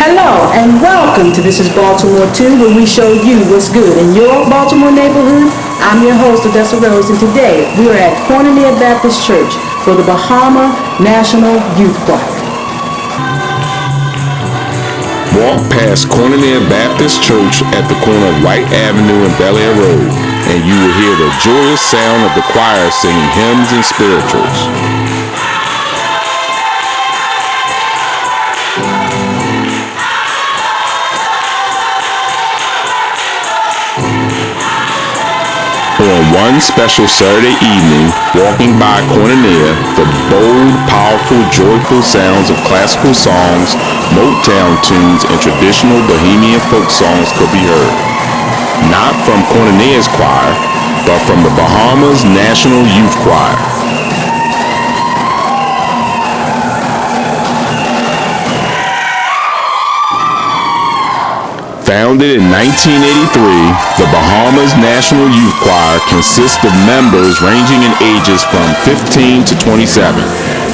Hello and welcome to This Is Baltimore 2, where we show you what's good in your Baltimore neighborhood. I'm your host, Odessa Rose, and today we are at Koinonia Baptist Church for the Bahamas National Youth Choir. Walk past Koinonia Baptist Church at the corner of Wright Avenue and Bel Air Road, and you will hear the joyous sound of the choir singing hymns and spirituals. On one special Saturday evening, walking by Koinonia, the bold, powerful, joyful sounds of classical songs, Motown tunes, and traditional Bohemian folk songs could be heard. Not from Koinonia's choir, but from the Bahamas National Youth Choir. Founded in 1983, the Bahamas National Youth Choir consists of members ranging in ages from 15 to 27.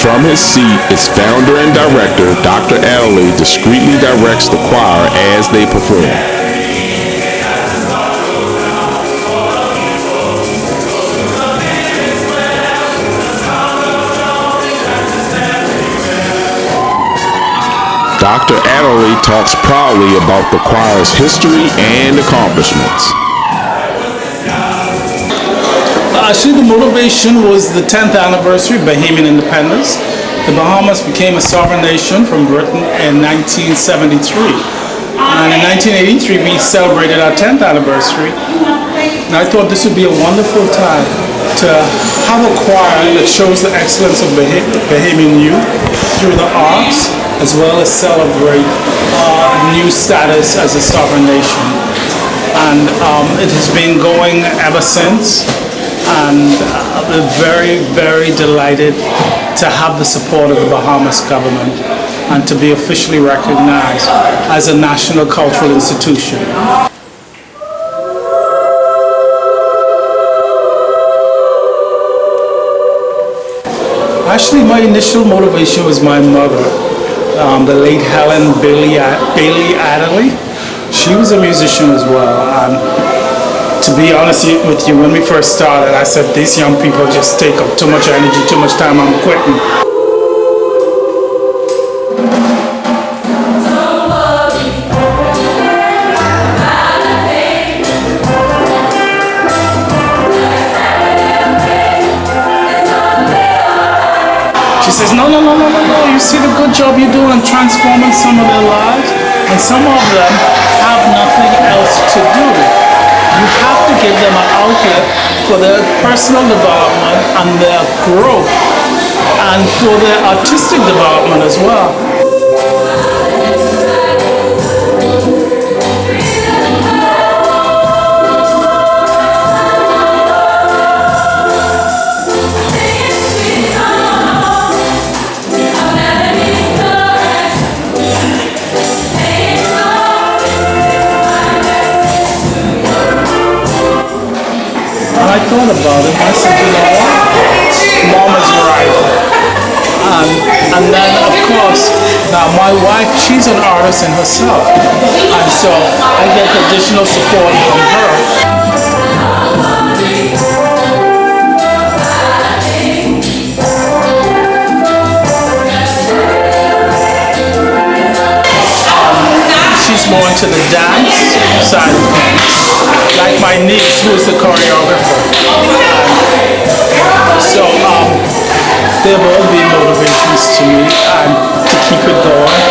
From his seat, its founder and director, Dr. Adderley, discreetly directs the choir as they perform. Dr. Adderley talks proudly about the choir's history and accomplishments. Actually, the motivation was the 10th anniversary of Bahamian independence. The Bahamas became a sovereign nation from Britain in 1973. And in 1983, we celebrated our 10th anniversary. And I thought this would be a wonderful time to have a choir that shows the excellence of Bahamian youth through the arts, as well as celebrate new status as a sovereign nation. And it has been going ever since. And we're very, very delighted to have the support of the Bahamas government and to be officially recognized as a national cultural institution. Actually, my initial motivation was my mother, the late Helen Bailey Adderley. She was a musician as well. To be honest with you, when we first started, I said, these young people just take up too much energy, too much time, I'm quitting. She says, no, you see the good job you're doing in transforming some of their lives, and some of them have nothing else to do. You have to give them an outlet for their personal development and their growth, and for their artistic development as well. I thought about it, I said, you know what, Mom is right. And then, of course, now my wife, she's an artist in herself. And so I get additional support from her. She's more into the dance side of things. Like my niece, who is the choreographer. So they've all been motivations to me and to keep it going.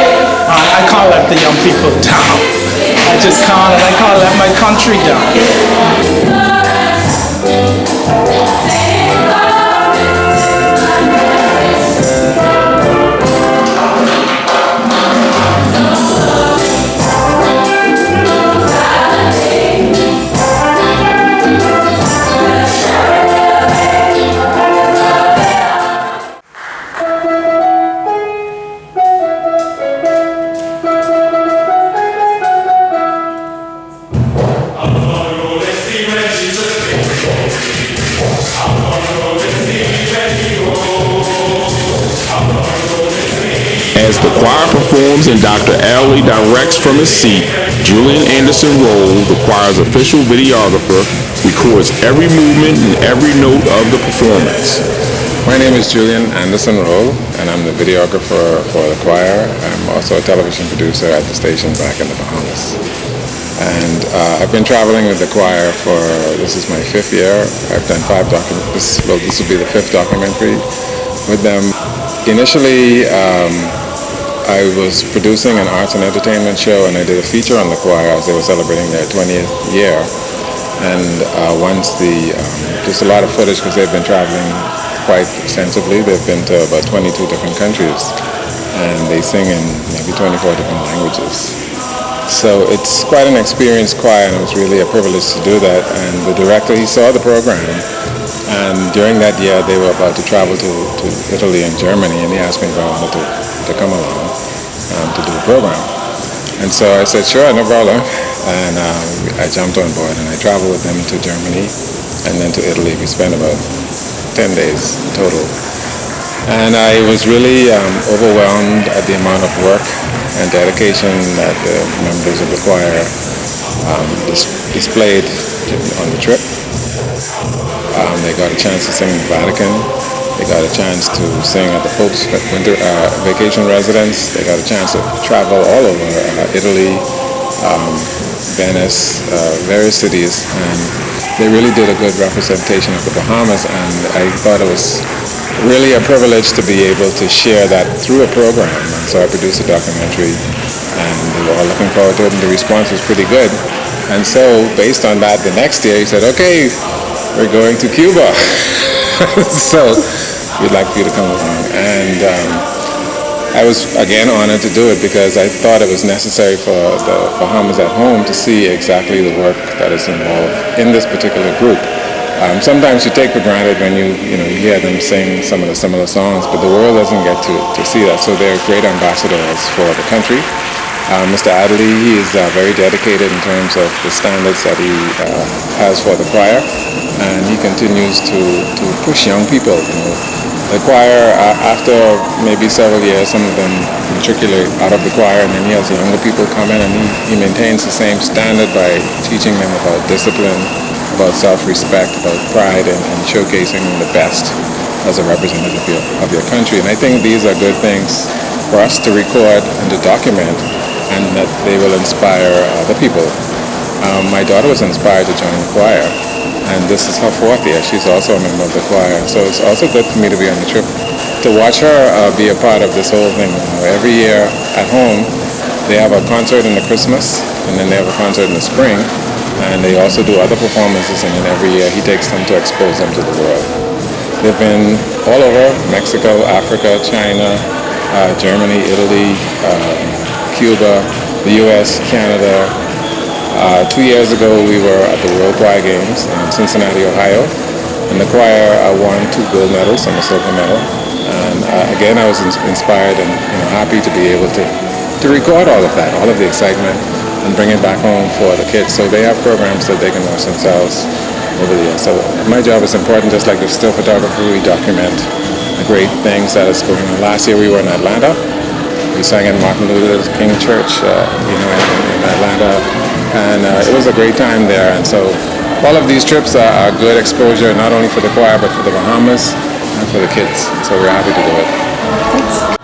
I can't let the young people down. I just can't, and I can't let my country down. As the choir performs and Dr. Adderley directs from his seat, Julian Anderson Roll, the choir's official videographer, records every movement and every note of the performance. My name is Julian Anderson Roll, and I'm the videographer for the choir. I'm also a television producer at the station back in the Bahamas. And I've been traveling with the choir for, this is my 5th year. I've done 5 documentaries. Well, this will be the 5th documentary with them. Initially, I was producing an arts and entertainment show, and I did a feature on the choir as they were celebrating their 20th year. And once there's a lot of footage because they've been traveling quite extensively. They've been to about 22 different countries, and they sing in maybe 24 different languages. So it's quite an experienced choir, and it was really a privilege to do that. And the director, he saw the program, and during that year they were about to travel to Italy and Germany, and he asked me if I wanted to come along to do the program. And so I said, sure, no problem. And I jumped on board, and I traveled with them to Germany and then to Italy. We spent about 10 days total. And I was really overwhelmed at the amount of work and dedication that the members of the choir displayed on the trip. They got a chance to sing in the Vatican. They got a chance to sing at the Pope's winter vacation residence. They got a chance to travel all over Italy, Venice, various cities, and they really did a good representation of the Bahamas, and I thought it was really a privilege to be able to share that through a program. And so I produced a documentary, and we were all looking forward to it, and the response was pretty good. And so based on that, the next year he said, okay, we're going to Cuba. So we'd like for you to come along. And I was again honored to do it because I thought it was necessary for the Bahamas at home to see exactly the work that is involved in this particular group. Sometimes you take for granted when you hear them sing some of the similar songs, but the world doesn't get to see that. So they're great ambassadors for the country. Mr. Adderley, he is very dedicated in terms of the standards that he has for the choir, and he continues to push young people. The choir, after maybe several years, some of them matriculate out of the choir, and then he has younger people come in, and he maintains the same standard by teaching them about discipline, about self-respect, about pride, and showcasing the best as a representative of your country. And I think these are good things for us to record and to document, and that they will inspire other people. My daughter was inspired to join the choir, and this is her 4th year. She's also a member of the choir. So it's also good for me to be on the trip, to watch her be a part of this whole thing. Every year at home, they have a concert in the Christmas, and then they have a concert in the spring, and they also do other performances, and then every year he takes them to expose them to the world. They've been all over Mexico, Africa, China, Germany, Italy, Cuba, the US, Canada. 2 years ago we were at the World Choir Games in Cincinnati, Ohio, and the choir won 2 gold medals and a silver medal. And again, I was inspired and happy to be able to record all of that, all of the excitement, and bring it back home for the kids. So they have programs that they can watch themselves over the years. So my job is important, just like the still photography. We document the great things that is going on. Last year we were in Atlanta. We sang at Martin Luther King Church, in Atlanta, and it was a great time there. And so all of these trips are good exposure, not only for the choir, but for the Bahamas and for the kids. So we're happy to do it. Thanks.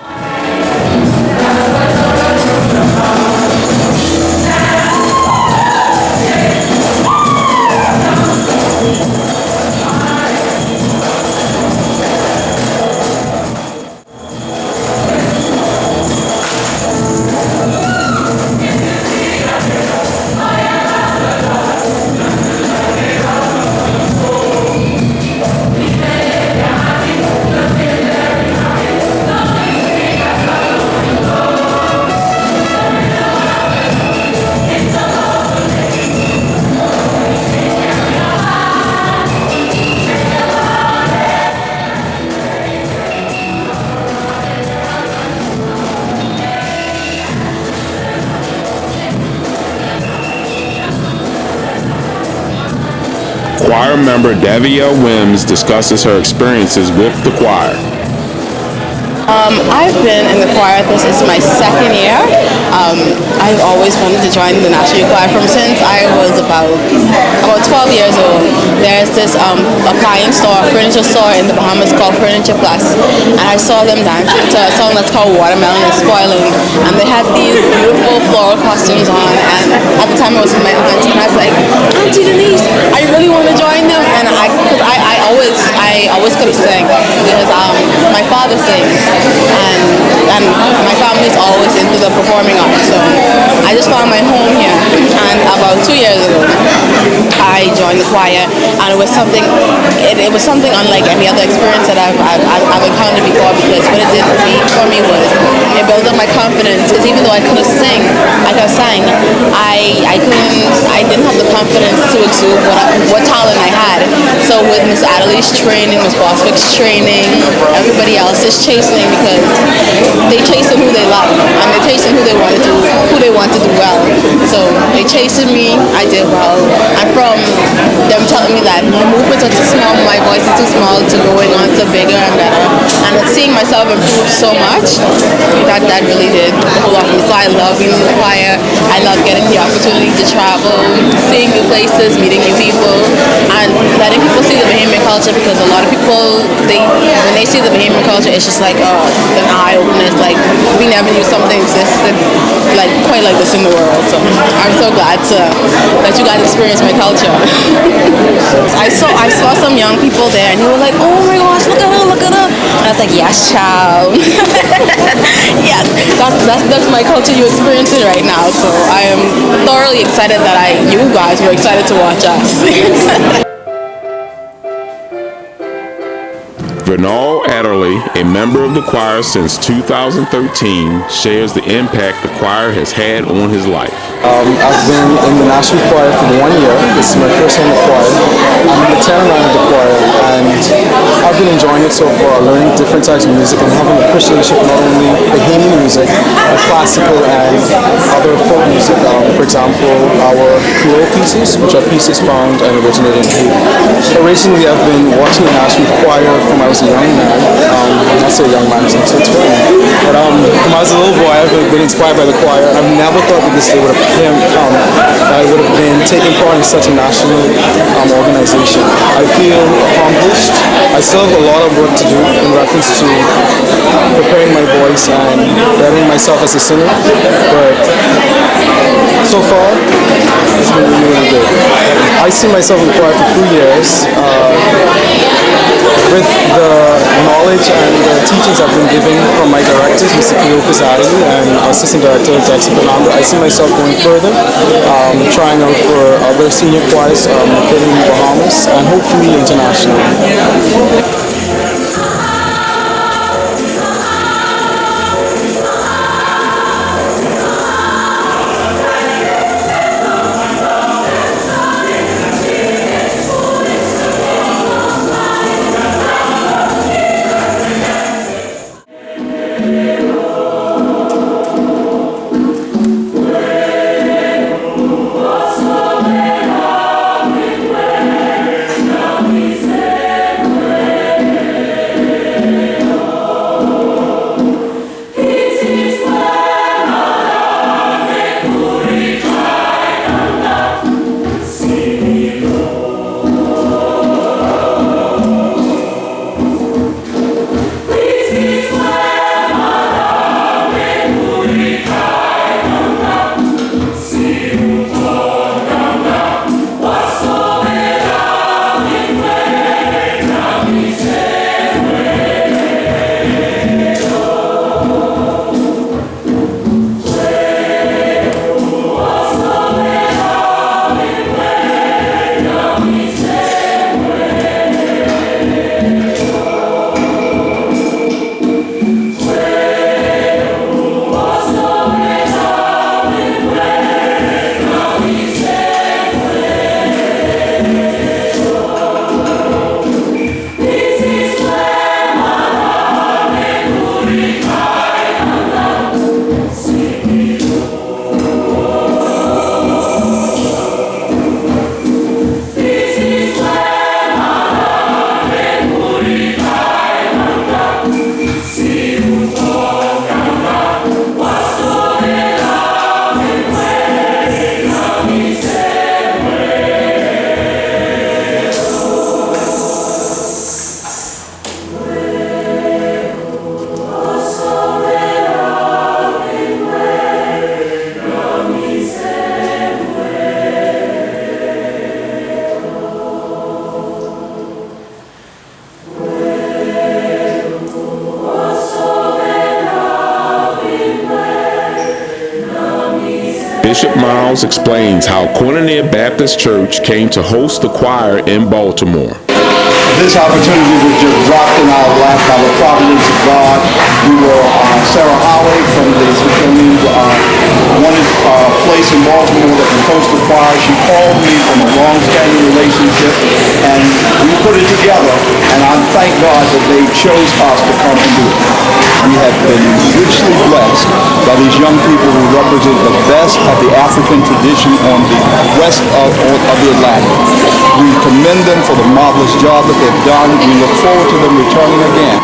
Choir member Davia Wims discusses her experiences with the choir. I've been in the choir. This is my 2nd year. I've always wanted to join the National Youth Choir from since I was about 12 years old. There's this appliance store, furniture store in the Bahamas called Furniture Plus, and I saw them dancing to a song that's called Watermelon is Spoiling, and they had these beautiful floral costumes on, and at the time I was with my aunt, and I was like, Auntie Denise, I really want to join them, and I always could have sang because my father sings, and my family's always into the performing arts, so I just found my home here. And about 2 years ago, I joined the choir, and it was something unlike any other experience that I've encountered before, because what it did for me was it built up my confidence. Because even though I could sang, I didn't have the confidence to exude what talent I had. So with Miss Adderley's training, Miss Boswick's training, everybody else's chastening, because they chasten who they love, and they chasten who they want to do well. So they chastened me, I did well, and from them telling me that my movements are too small, my voice is too small, to going on to bigger and better, and it's seeing myself improve so much, that really did pull off me. So I love being in the choir. I love getting the opportunity to travel, seeing new places, meeting new people, and letting people see the Bahamian culture, because a lot of people, when they see the Bahamian culture, it's just like an eye-opener. It's like we never knew something existed like quite like this in the world. So I'm so glad that you guys experience my culture. I saw some young people there, and they were like, "Oh my gosh, look at her, look at her!" And I was like, "Yes, child." Yes, that's my culture you experiencing right now. So I am thoroughly excited that you guys were excited to watch us. Vernal Adderley, a member of the choir since 2013, shares the impact the choir has had on his life. I've been in the National Choir for 1 year. This is my first time in the choir. I'm in the tenor line of the choir, and I've been enjoying it so far, learning different types of music and having appreciation for not only Bahamian music, but classical and other folk music. For example, our Creole pieces, which are pieces found and originated in Haiti. Originally, I've been watching the National Choir from I was a young man. I say young man, I'm still 20. But from I was a little boy, I've been inspired by the choir. I've never thought that this day would have come. I would have been taking part in such a national organization. I feel accomplished. I still have a lot of work to do in reference to preparing my voice and bettering myself as a singer. But so far, it's been really, really good. I see myself in the choir for 3 years. With the knowledge and the teachings I've been given from my directors, Mr. Kyo Kazadi and Assistant Director Jackson Fernando, I see myself going further, trying out for other senior choirs located in the Bahamas and hopefully internationally. Bishop Miles explains how Koinonia Baptist Church came to host the choir in Baltimore. This opportunity was just dropped in our lap by the providence of God. We were Sarah Holley from the wanted a place in Baltimore that can host the choir. She called me from a long-standing relationship, and we put it together. And I thank God that they chose us to come and do it. We have been richly blessed by these young people who represent the best of the African tradition on the west of the Atlantic. We commend them for the marvelous job that they've done. We look forward to them returning again.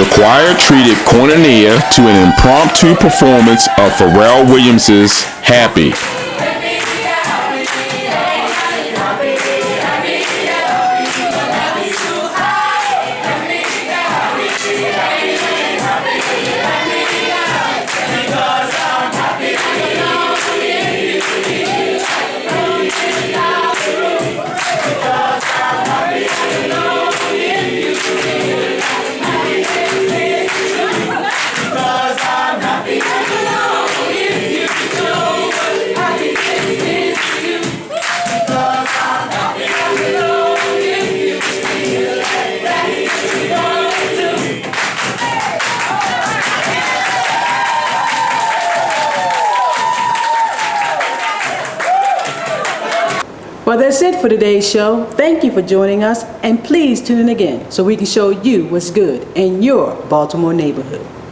The choir treated Koinonia to an impromptu performance of Pharrell Williams' Happy. Well, that's it for today's show. Thank you for joining us, and please tune in again so we can show you what's good in your Baltimore neighborhood.